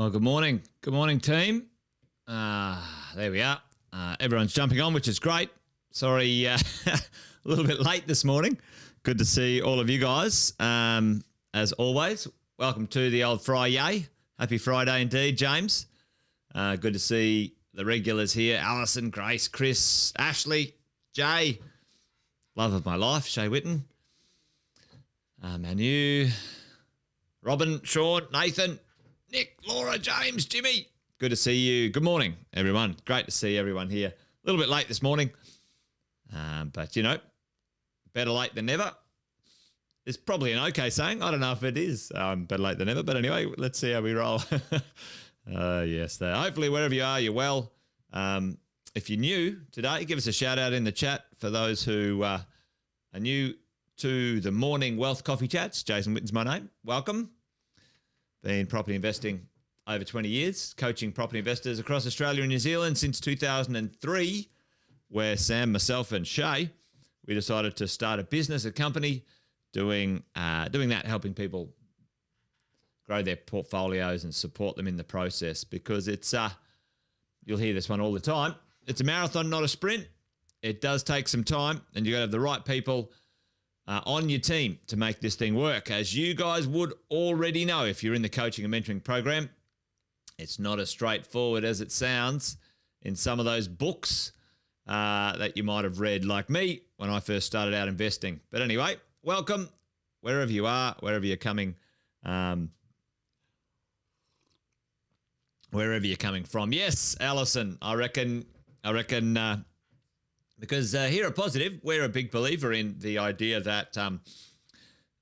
Well, good morning. Good morning, team. There we are. Everyone's jumping on, which is great. Sorry, a little bit late this morning. Good to see all of you guys. As always, welcome to the old Friday. Happy Friday indeed, James. Good to see the regulars here. Alison, Grace, Chris, Ashley, Jay. Love of my life, Shay Witten. Manu, Robin, Sean, Nathan, Nick, Laura, James, Jimmy. Good to see you. Good morning, everyone. Great to see everyone here. A little bit late this morning, but, you know, better late than never. It's probably an okay saying. I don't know if it is better late than never, but anyway, let's see how we roll. Yes, hopefully wherever you are, you're well. If you're new today, give us a shout out in the chat for those who are new to the morning wealth coffee chats. Jason Witten's my name. Welcome. Been property investing over 20 years, coaching property investors across Australia and New Zealand since 2003, where Sam, myself, and Shay, we decided to start a business, a company, doing that, helping people grow their portfolios and support them in the process, because it's you'll hear this one all the time. It's a marathon, not a sprint. It does take some time, and you got to have the right people on your team to make this thing work. As you guys would already know, if you're in the coaching and mentoring program, it's not as straightforward as it sounds in some of those books that you might have read, like me, when I first started out investing. But anyway, welcome wherever you are, wherever you're coming, wherever you're coming from. Yes, Alison, I reckon. Because here at Positive, we're a big believer in the idea that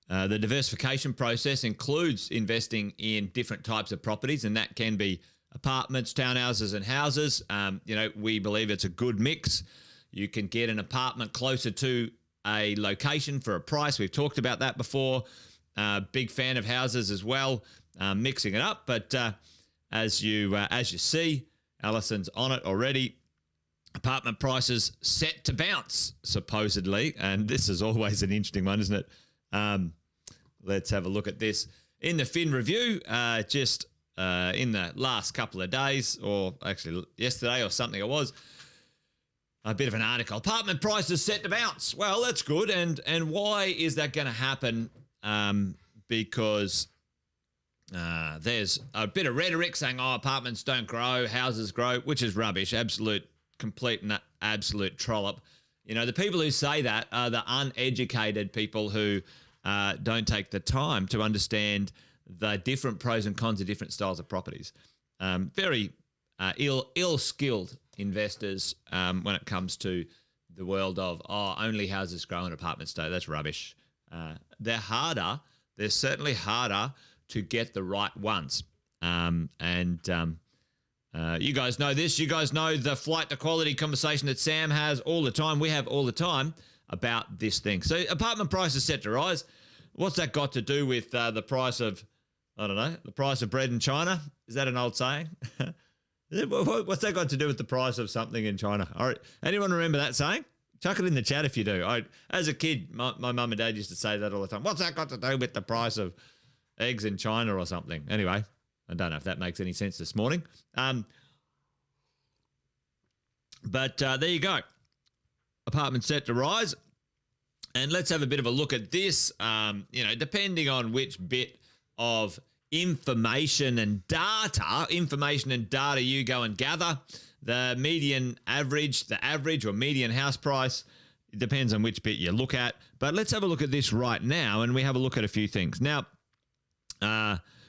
the diversification process includes investing in different types of properties, and that can be apartments, townhouses, and houses. You know, we believe it's a good mix. You can get an apartment closer to a location for a price. We've talked about that before. Big fan of houses as well, mixing it up. But as you see, Alison's on it already. Apartment prices set to bounce, supposedly, and this is always an interesting one, isn't it? Let's have a look at this. In the Fin Review, just in the last couple of days, or actually yesterday or something it was, a bit of an article. Apartment prices set to bounce. Well, that's good, and why is that going to happen? Because there's a bit of rhetoric saying, oh, apartments don't grow, houses grow, which is rubbish, complete and absolute trollop. You know, the people who say that are the uneducated people who don't take the time to understand the different pros and cons of different styles of properties. Very ill-skilled investors when it comes to the world of, only houses grow and apartments don't. That's rubbish. They're harder. They're certainly harder to get the right ones. You guys know this. You guys know the flight to quality conversation that Sam has all the time. We have all the time about this thing. So apartment prices set to rise. What's that got to do with the price of, I don't know, the price of bread in China? Is that an old saying? What's that got to do with the price of something in China? All right. Anyone remember that saying? Chuck it in the chat if you do. As a kid, my mum and dad used to say that all the time. What's that got to do with the price of eggs in China or something? Anyway, I don't know if that makes any sense this morning. But there you go. Apartment set to rise. And let's have a bit of a look at this. You know, depending on which bit of information and data you go and gather, the median average, the average or median house price, it depends on which bit you look at. But let's have a look at this right now, and we have a look at a few things. Now,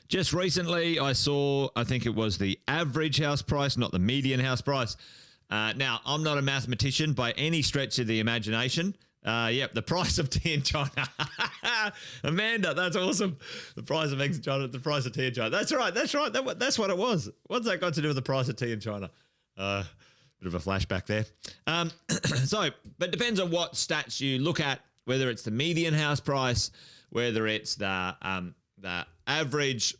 just recently I saw, I think it was the average house price, not the median house price. Now, I'm not a mathematician by any stretch of the imagination. Yep, the price of tea in China. Amanda, that's awesome. The price of eggs in China, the price of tea in China. That's right. That's what it was. What's that got to do with the price of tea in China? Bit of a flashback there. But it depends on what stats you look at, whether it's the median house price, whether it's the average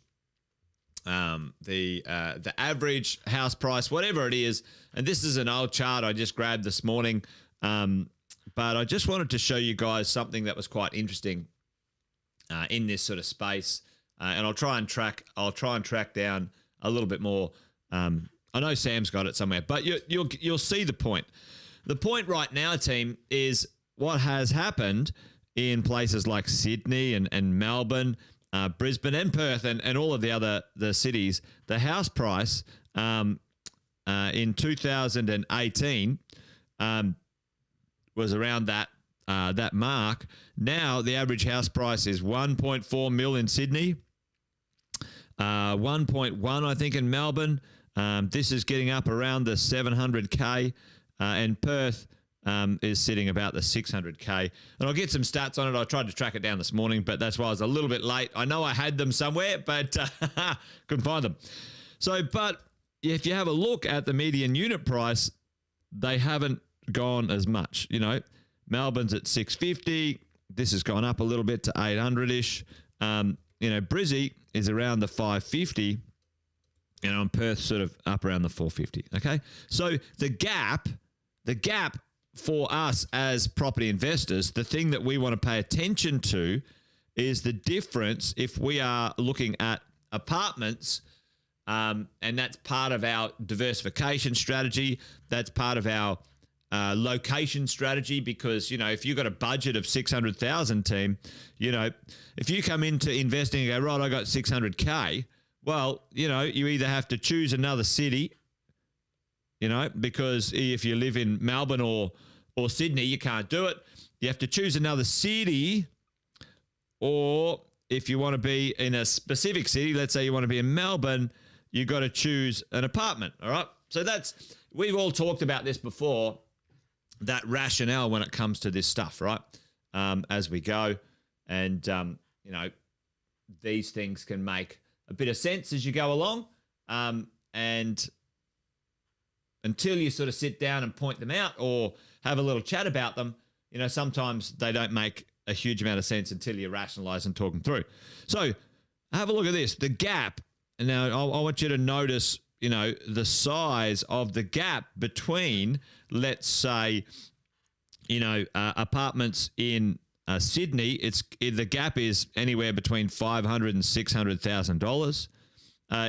the average house price, whatever it is. And this is an old chart I just grabbed this morning. But I just wanted to show you guys something that was quite interesting in this sort of space. And I'll try and track down a little bit more. I know Sam's got it somewhere, but you'll see the point. The point right now, team, is what has happened in places like Sydney and Melbourne, Brisbane and Perth and all of the cities. The house price in 2018 was around that mark. Now the average house price is 1.4 mil in Sydney, 1.1 I think in Melbourne. This is getting up around the 700K, and Perth is sitting about the 600K. And I'll get some stats on it. I tried to track it down this morning, but that's why I was a little bit late. I know I had them somewhere, but couldn't find them. So, but if you have a look at the median unit price, they haven't gone as much. You know, Melbourne's at 650. This has gone up a little bit to 800-ish. You know, Brizzy is around the 550. You know, and Perth sort of up around the 450. Okay, so the gap for us as property investors, the thing that we want to pay attention to is the difference if we are looking at apartments, and that's part of our diversification strategy. That's part of our location strategy, because, you know, if you've got a budget of 600,000, team, you know, if you come into investing and go, right, I got 600K, well, you know, you either have to choose another city, you know, because if you live in Melbourne or Sydney, you can't do it. You have to choose another city, or if you want to be in a specific city, let's say you want to be in Melbourne, you got to choose an apartment, all right? So that's, we've all talked about this before, that rationale when it comes to this stuff, right? As we go, and, you know, these things can make a bit of sense as you go along, and until you sort of sit down and point them out or have a little chat about them, you know, sometimes they don't make a huge amount of sense until you rationalize and talk them through. So have a look at this, the gap. And now I want you to notice, you know, the size of the gap between, let's say, you know, apartments in Sydney. The gap is anywhere between $500,000 and $600,000.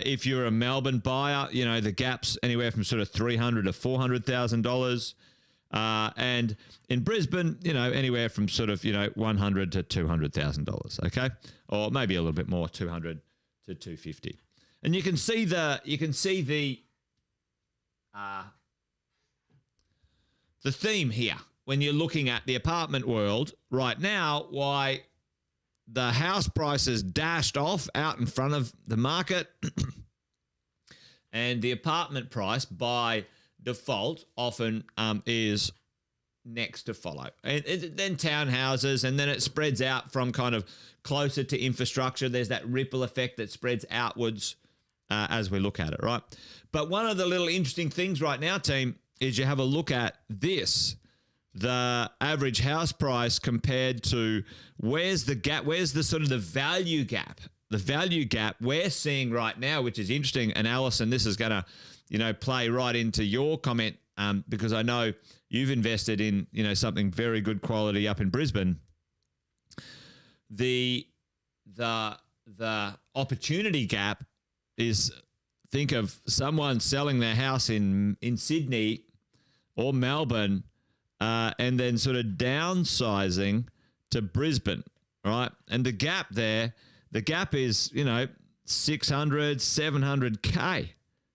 If you're a Melbourne buyer, you know, the gap's anywhere from sort of $300,000 to $400,000. And in Brisbane, you know, anywhere from sort of, you know, $100,000 to $200,000. Okay, or maybe a little bit more, 200 to 250. And you can see the theme here when you're looking at the apartment world right now, why the house prices dashed off out in front of the market and the apartment price by default often is next to follow. And then townhouses, and then it spreads out from kind of closer to infrastructure. There's that ripple effect that spreads outwards as we look at it, right? But one of the little interesting things right now, team, is you have a look at this. The average house price compared to where's the gap, where's the sort of the value gap we're seeing right now, which is interesting. And Alison, this is going to, you know, play right into your comment, because I know you've invested in, you know, something very good quality up in Brisbane. The opportunity gap is, think of someone selling their house in Sydney or Melbourne, and then sort of downsizing to Brisbane, right? And the gap there, the gap is, you know, 600, 700K.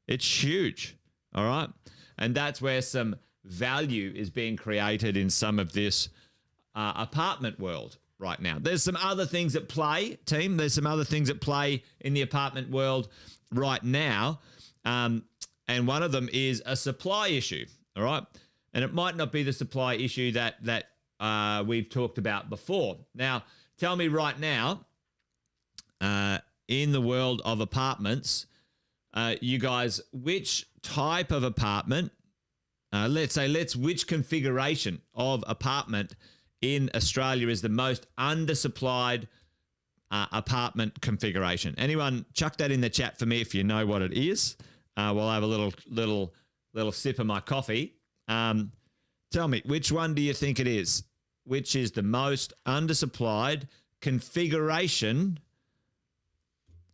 It's huge, all right? And that's where some value is being created in some of this apartment world right now. There's some other things at play, team. There's some other things at play in the apartment world right now. And one of them is a supply issue, all right? And it might not be the supply issue that we've talked about before. Now, tell me right now, in the world of apartments, you guys, which type of apartment, which configuration of apartment in Australia is the most undersupplied apartment configuration? Anyone chuck that in the chat for me if you know what it is. While I have a little sip of my coffee. Tell me, which one do you think it is? Which is the most undersupplied configuration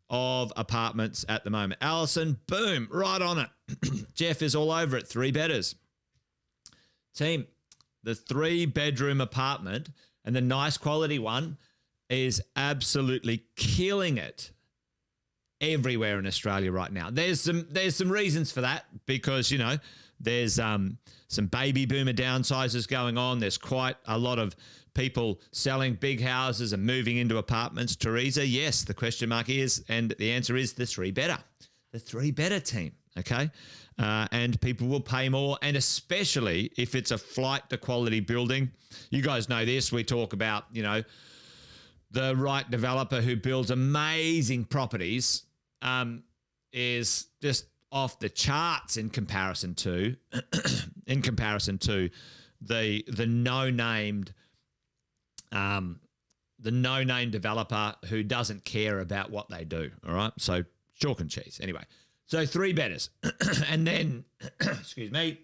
of apartments at the moment. Allison, boom, right on it. Jeff is all over it. 3-bedders. Team, the 3-bedroom apartment and the nice quality one is absolutely killing it everywhere in Australia right now. There's some reasons for that because, you know, there's some baby boomer downsizes going on. There's quite a lot of people selling big houses and moving into apartments. Teresa, yes, the question mark is, and the answer is the 3-bedder. The 3-bedder team, okay? And people will pay more, and especially if it's a flight to quality building. You guys know this. We talk about, you know, the right developer who builds amazing properties is just off the charts in comparison to the no-named developer who doesn't care about what they do. All right, so chalk and cheese. Anyway, so 3-bedders, and then excuse me,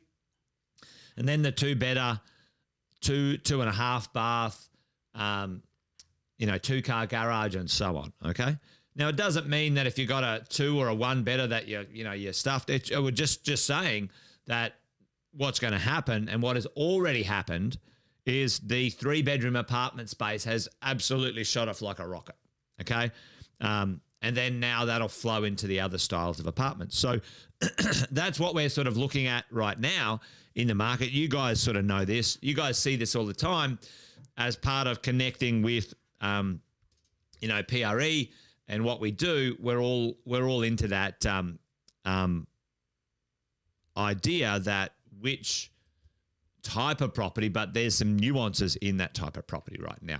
and then the 2-bedder, 2.5 bath, you know, 2-car garage and so on. Okay. Now, it doesn't mean that if you got a 2 or a 1-bedder that you're stuffed. It would just saying that what's going to happen and what has already happened is the 3-bedroom apartment space has absolutely shot off like a rocket. Okay. And then now that'll flow into the other styles of apartments. So that's what we're sort of looking at right now in the market. You guys sort of know this. You guys see this all the time as part of connecting with, you know, PRE and what we do. We're all into that idea that which type of property, but there's some nuances in that type of property right now.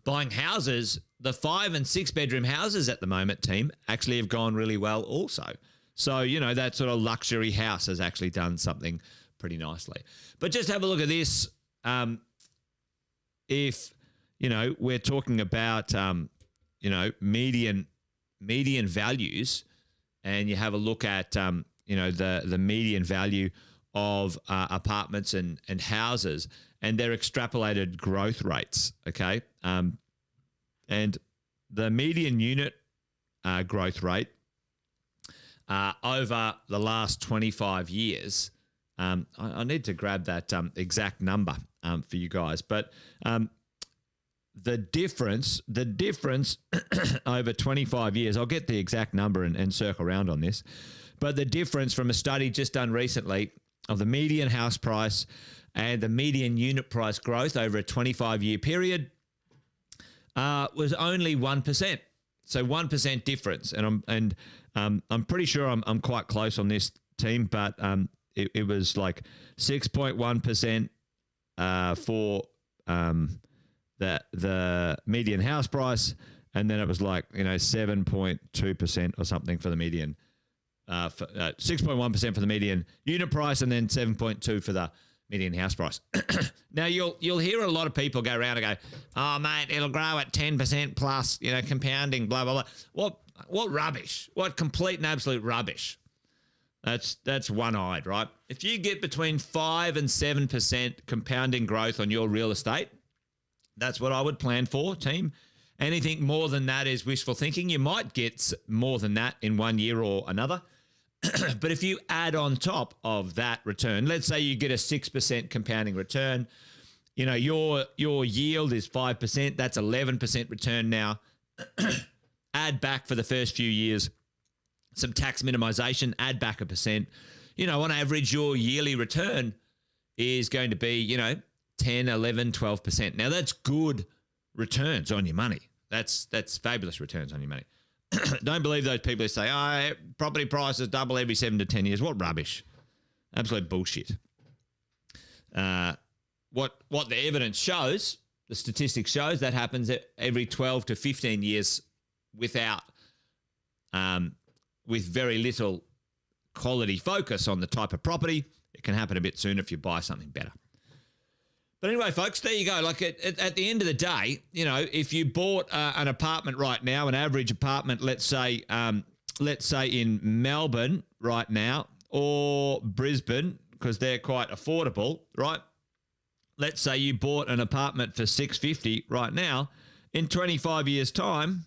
Buying houses, the 5 and 6 bedroom houses at the moment, team, actually have gone really well also. So, you know, that sort of luxury house has actually done something pretty nicely. But just have a look at this. If, you know, we're talking about, you know, median values, and you have a look at, you know, the median value of apartments and houses and their extrapolated growth rates, okay? And the median unit growth rate over the last 25 years, I need to grab that exact number for you guys, but the difference over 25 years, I'll get the exact number and circle around on this, but the difference from a study just done recently of the median house price and the median unit price growth over a 25-year period was only 1%. So 1% difference, and I'm pretty sure I'm quite close on this, team, but it was like 6.1% for the median house price, and then it was like, you know, 7.2% or something for the median, 6.1% for the median unit price, and then 7.2 for the median house price. Now you'll hear a lot of people go around and go, "Oh mate, it'll grow at 10% plus, you know, compounding, blah blah blah." What rubbish? What complete and absolute rubbish? That's one-eyed, right? If you get between 5 and 7% compounding growth on your real estate, that's what I would plan for, team. Anything more than that is wishful thinking. You might get more than that in 1 year or another. But if you add on top of that return, let's say you get a 6% compounding return, you know, your yield is 5%. That's 11% return now. Add back for the first few years some tax minimization, add back 1%. You know, on average, your yearly return is going to be, you know, 10, 11, 12%. Now, that's good returns on your money. That's fabulous returns on your money. Don't believe those people who say, "Oh, property prices double every 7 to 10 years." What rubbish. Absolute bullshit. What the evidence shows, the statistics shows, that happens every 12 to 15 years without, with very little quality focus on the type of property. It can happen a bit sooner if you buy something better. But anyway, folks, there you go. Like at the end of the day, you know, if you bought an apartment right now, an average apartment, let's say in Melbourne right now, or Brisbane, because they're quite affordable, right? Let's say you bought an apartment for $650 right now. In 25 years' time,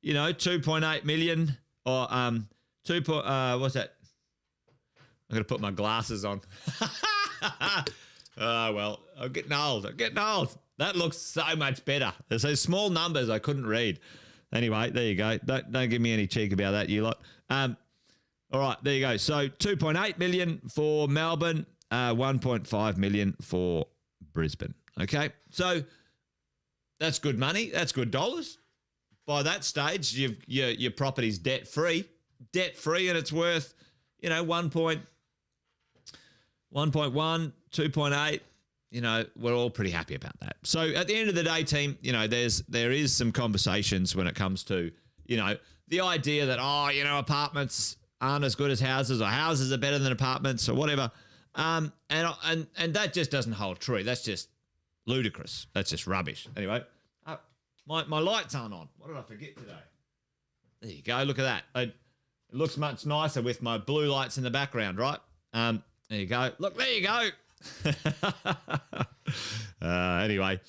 2.8 million or what's that? I'm going to put my glasses on. Oh, well, I'm getting old. That looks so much better. There's those small numbers I couldn't read. Anyway, there you go. Don't give me any cheek about that, you lot. All right, there you go. So 2.8 million for Melbourne, 1.5 million for Brisbane. Okay, so that's good money. That's good dollars. By that stage, your property's debt-free, and it's worth, 1.1, 2.8. We're all pretty happy about that. So at the end of the day, team, there is some conversations when it comes to, the idea that, apartments aren't as good as houses, or houses are better than apartments, or whatever. And that just doesn't hold true. That's just ludicrous. That's just rubbish. Anyway, my lights aren't on. What did I forget today? There you go. Look at that. It looks much nicer with my blue lights in the background, right? There you go. Look, there you go. Anyway,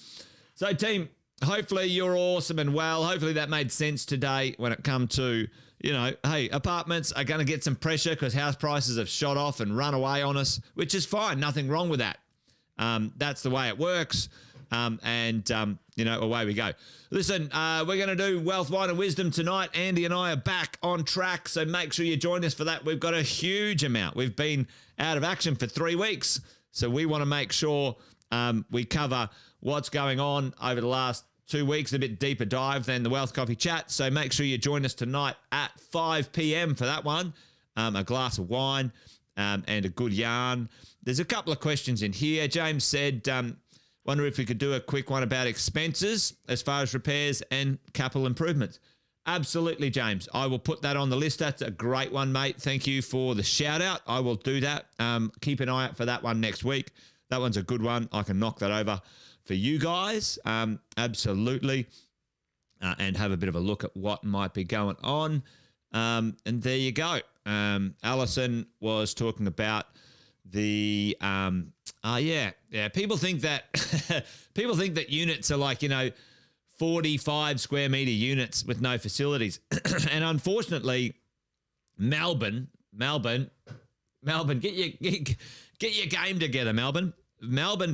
so team, hopefully you're awesome and well. Hopefully that made sense today when it come to, hey, apartments are going to get some pressure because house prices have shot off and run away on us, which is fine. Nothing wrong with that. That's the way it works. Away we go. Listen, we're going to do Wealth, Wine and Wisdom tonight. Andy and I are back on track, so make sure you join us for that. We've got a huge amount. We've been out of action for 3 weeks, so we want to make sure we cover what's going on over the last 2 weeks, a bit deeper dive than the Wealth Coffee Chat. So make sure you join us tonight at 5 p.m. for that one. A glass of wine and a good yarn. There's a couple of questions in here. James said, wonder if we could do a quick one about expenses as far as repairs and capital improvements. Absolutely, James. I will put that on the list. That's a great one, mate. Thank you for the shout out. I will do that. Keep an eye out for that one next week. That one's a good one. I can knock that over for you guys. Absolutely. And have a bit of a look at what might be going on. And there you go. Alison was talking about the people think that units are like 45 square meter units with no facilities. And unfortunately, Melbourne, get your game together, Melbourne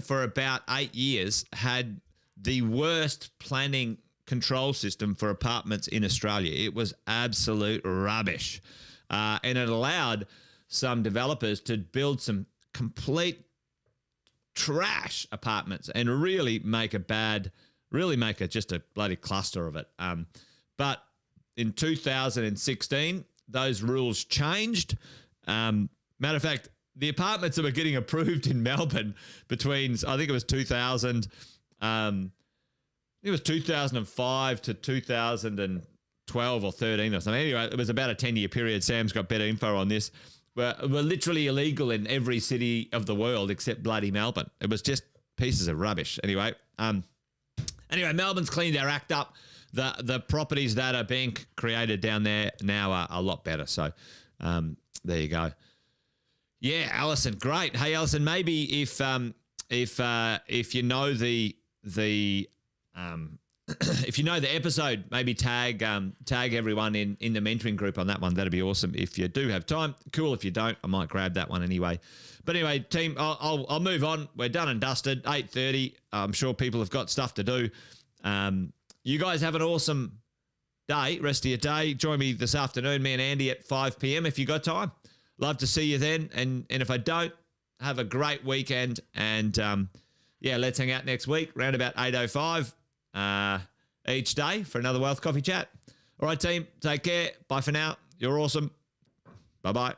for about 8 years had the worst planning control system for apartments in Australia. It was absolute rubbish. And it allowed some developers to build some complete trash apartments and really make just a bloody cluster of it. But in 2016, those rules changed. Matter of fact, the apartments that were getting approved in Melbourne between, I think it was 2005 to 2012 or 13 or something. Anyway, it was about a 10-year period. Sam's got better info on this. Were literally illegal in every city of the world except bloody Melbourne. It was just pieces of rubbish. Anyway, Melbourne's cleaned their act up. The properties that are being created down there now are a lot better. So there you go. Yeah, Alison, great. Hey, Alison, maybe if you know the if you know the episode, maybe tag everyone in the mentoring group on that one. That'd be awesome. If you do have time, cool. If you don't, I might grab that one anyway. But anyway, team, I'll move on. We're done and dusted. 8:30. I'm sure people have got stuff to do. You guys have an awesome day, rest of your day. Join me this afternoon, me and Andy at 5 p.m. if you got time. Love to see you then. And if I don't, have a great weekend. And let's hang out next week around about 8:05 each day for another Wealth Coffee Chat. All right, team, take care. Bye for now. You're awesome. Bye-bye.